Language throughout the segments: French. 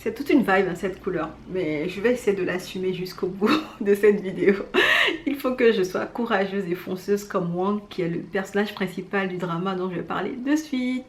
C'est toute une vibe, hein, cette couleur, mais je vais essayer de l'assumer jusqu'au bout de cette vidéo. Il faut que je sois courageuse et fonceuse comme Wang, qui est le personnage principal du drama dont je vais parler de suite.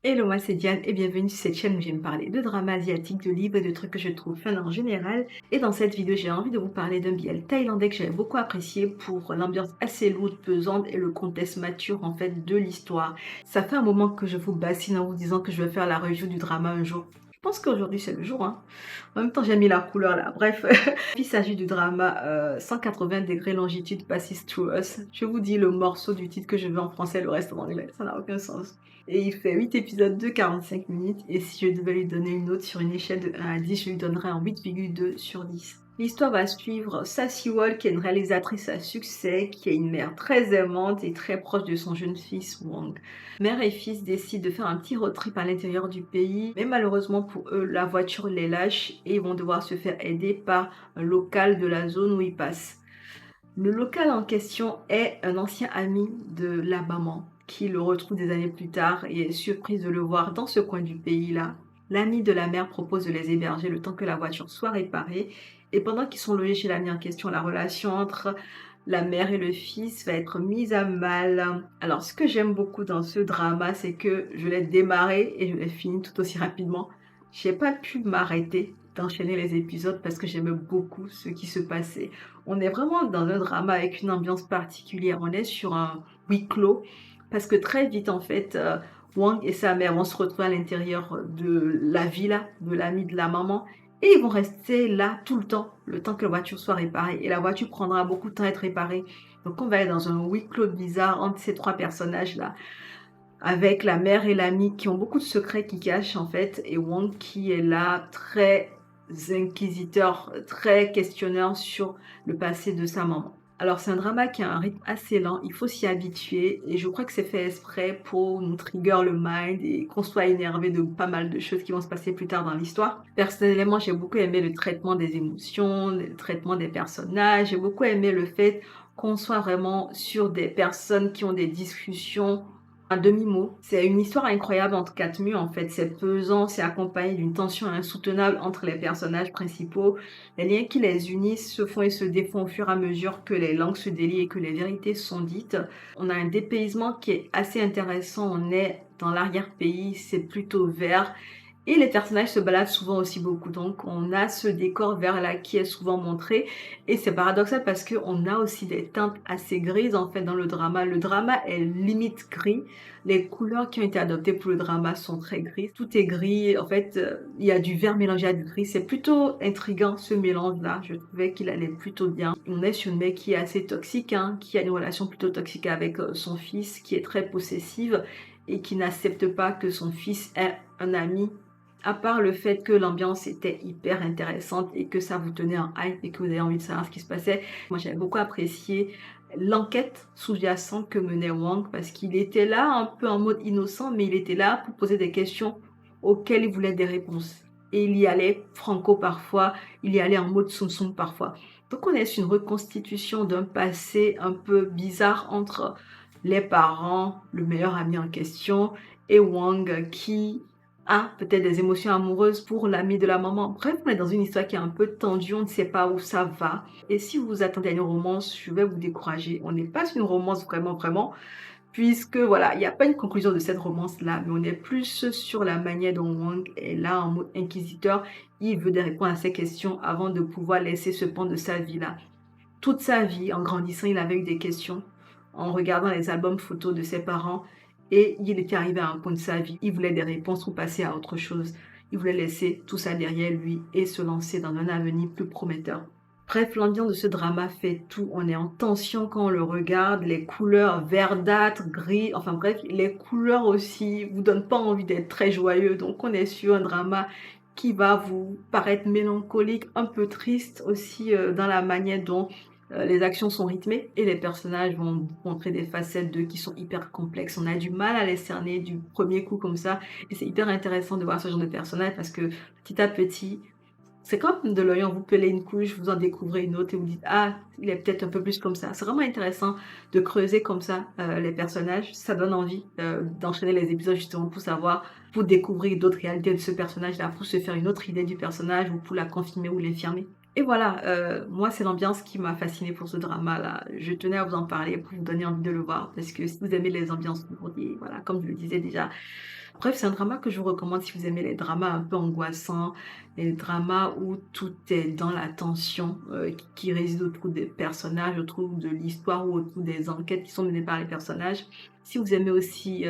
Hello, moi c'est Diane et bienvenue sur cette chaîne où j'aime parler de drama asiatique, de livres et de trucs que je trouve fun en général. Et dans cette vidéo, j'ai envie de vous parler d'un BL thaïlandais que j'avais beaucoup apprécié pour l'ambiance assez lourde, pesante et le contexte mature en fait de l'histoire. Ça fait un moment que je vous bassine en vous disant que je vais faire la review du drama un jour. Je pense qu'aujourd'hui c'est le jour, hein. En même temps, j'ai mis la couleur là. Bref, il s'agit du drama 180 degrés longitude passes through us. Je vous dis le morceau du titre que je veux en français, le reste en anglais. Ça n'a aucun sens. Et il fait 8 épisodes de 45 minutes. Et si je devais lui donner une note sur une échelle de 1 à 10, je lui donnerais un 8,2 sur 10. L'histoire va suivre Sassy Wall, qui est une réalisatrice à succès, qui est une mère très aimante et très proche de son jeune fils Wang. Mère et fils décident de faire un petit road trip à l'intérieur du pays, mais malheureusement pour eux, la voiture les lâche et ils vont devoir se faire aider par un local de la zone où ils passent. Le local en question est un ancien ami de la maman qui le retrouve des années plus tard et est surprise de le voir dans ce coin du pays-là. L'ami de la mère propose de les héberger le temps que la voiture soit réparée et pendant qu'ils sont logés chez l'ami en question, la relation entre la mère et le fils va être mise à mal. Alors ce que j'aime beaucoup dans ce drama, c'est que je l'ai démarré et je l'ai fini tout aussi rapidement. J'ai pas pu m'arrêter d'enchaîner les épisodes parce que j'aimais beaucoup ce qui se passait. On est vraiment dans un drama avec une ambiance particulière. On est sur un huis clos parce que très vite, en fait, Wang et sa mère vont se retrouver à l'intérieur de la villa de l'ami de la maman et ils vont rester là tout le temps que la voiture soit réparée. Et la voiture prendra beaucoup de temps à être réparée. Donc on va être dans un huis clos bizarre entre ces trois personnages-là, avec la mère et l'ami qui ont beaucoup de secrets qui cachent en fait, et Wang qui est là très inquisiteur, très questionneur sur le passé de sa maman. Alors c'est un drama qui a un rythme assez lent, il faut s'y habituer et je crois que c'est fait exprès pour nous trigger le mind et qu'on soit énervé de pas mal de choses qui vont se passer plus tard dans l'histoire. Personnellement, j'ai beaucoup aimé le traitement des émotions, le traitement des personnages, j'ai beaucoup aimé le fait qu'on soit vraiment sur des personnes qui ont des discussions un demi-mot. C'est une histoire incroyable entre quatre murs, en fait. C'est pesant, c'est accompagné d'une tension insoutenable entre les personnages principaux. Les liens qui les unissent se font et se défont au fur et à mesure que les langues se délient et que les vérités sont dites. On a un dépaysement qui est assez intéressant. On est dans l'arrière-pays, c'est plutôt vert. Et les personnages se baladent souvent aussi beaucoup. Donc, on a ce décor vert-là qui est souvent montré. Et c'est paradoxal parce qu'on a aussi des teintes assez grises, en fait, dans le drama. Le drama est limite gris. Les couleurs qui ont été adoptées pour le drama sont très grises. Tout est gris. En fait, il y a du vert mélangé à du gris. C'est plutôt intriguant, ce mélange-là. Je trouvais qu'il allait plutôt bien. On est sur une mec qui est assez toxique, hein, qui a une relation plutôt toxique avec son fils, qui est très possessive et qui n'accepte pas que son fils ait un ami. À part le fait que l'ambiance était hyper intéressante et que ça vous tenait en hype et que vous avez envie de savoir ce qui se passait, moi j'avais beaucoup apprécié l'enquête sous-jacente que menait Wang parce qu'il était là un peu en mode innocent, mais il était là pour poser des questions auxquelles il voulait des réponses. Et il y allait franco parfois, il y allait en mode soum-soum parfois. Donc on est sur une reconstitution d'un passé un peu bizarre entre les parents, le meilleur ami en question, et Wang qui a peut-être des émotions amoureuses pour l'ami de la maman. Bref, on est dans une histoire qui est un peu tendue, on ne sait pas où ça va. Et si vous vous attendez à une romance, je vais vous décourager. On n'est pas sur une romance vraiment, puisque voilà, il n'y a pas une conclusion de cette romance-là, mais on est plus sur la manière dont Wang est là en mode inquisiteur. Il veut des réponses à ces questions avant de pouvoir laisser ce pan de sa vie-là. Toute sa vie, en grandissant, il avait eu des questions en regardant les albums photos de ses parents et il était arrivé à un point de sa vie. Il voulait des réponses pour passer à autre chose. Il voulait laisser tout ça derrière lui et se lancer dans un avenir plus prometteur. Bref, l'ambiance de ce drama fait tout. On est en tension quand on le regarde. Les couleurs verdâtres, gris, enfin bref, les couleurs aussi vous donnent pas envie d'être très joyeux. Donc on est sur un drama qui va vous paraître mélancolique, un peu triste aussi dans la manière dont les actions sont rythmées et les personnages vont montrer des facettes d'eux qui sont hyper complexes. On a du mal à les cerner du premier coup comme ça. Et c'est hyper intéressant de voir ce genre de personnages parce que petit à petit, C'est comme de l'oignon, vous pelez une couche, vous en découvrez une autre et vous dites: «Ah, il est peut-être un peu plus comme ça». C'est vraiment intéressant de creuser comme ça, les personnages. Ça donne envie, d'enchaîner les épisodes justement pour découvrir d'autres réalités de ce personnage-là, pour se faire une autre idée du personnage ou pour la confirmer ou l'infirmer. Et voilà, moi, c'est l'ambiance qui m'a fascinée pour ce drama-là. Je tenais à vous en parler pour vous donner envie de le voir parce que si vous aimez les ambiances lourdes et voilà, comme je le disais déjà, bref, c'est un drama que je vous recommande si vous aimez les dramas un peu angoissants, les dramas où tout est dans la tension, qui réside autour des personnages, autour de l'histoire ou autour des enquêtes qui sont menées par les personnages. Si vous aimez aussi,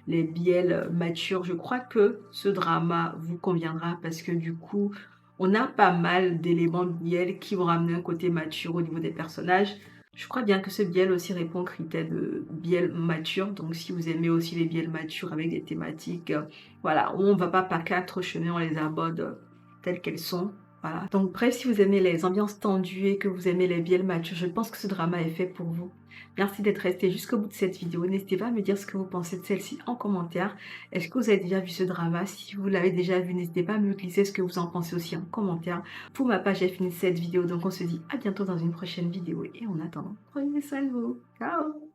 les BL, matures, je crois que ce drama vous conviendra parce que du coup, on a pas mal d'éléments BL qui vont ramener un côté mature au niveau des personnages. Je crois bien que ce biel aussi répond aux critères de biel mature. Donc, si vous aimez aussi les biels matures avec des thématiques, voilà, où on va pas par quatre chemins, on les aborde telles qu'elles sont. Voilà. Donc, bref, si vous aimez les ambiances tendues et que vous aimez les biels matures, je pense que ce drama est fait pour vous. Merci d'être resté jusqu'au bout de cette vidéo. N'hésitez pas à me dire ce que vous pensez de celle-ci en commentaire. Est-ce que vous avez déjà vu ce drama? Si vous l'avez déjà vu, n'hésitez pas à me glisser ce que vous en pensez aussi en commentaire. Pour ma part, j'ai fini cette vidéo, donc on se dit à bientôt dans une prochaine vidéo et en attendant, prenez soin de vous. Ciao!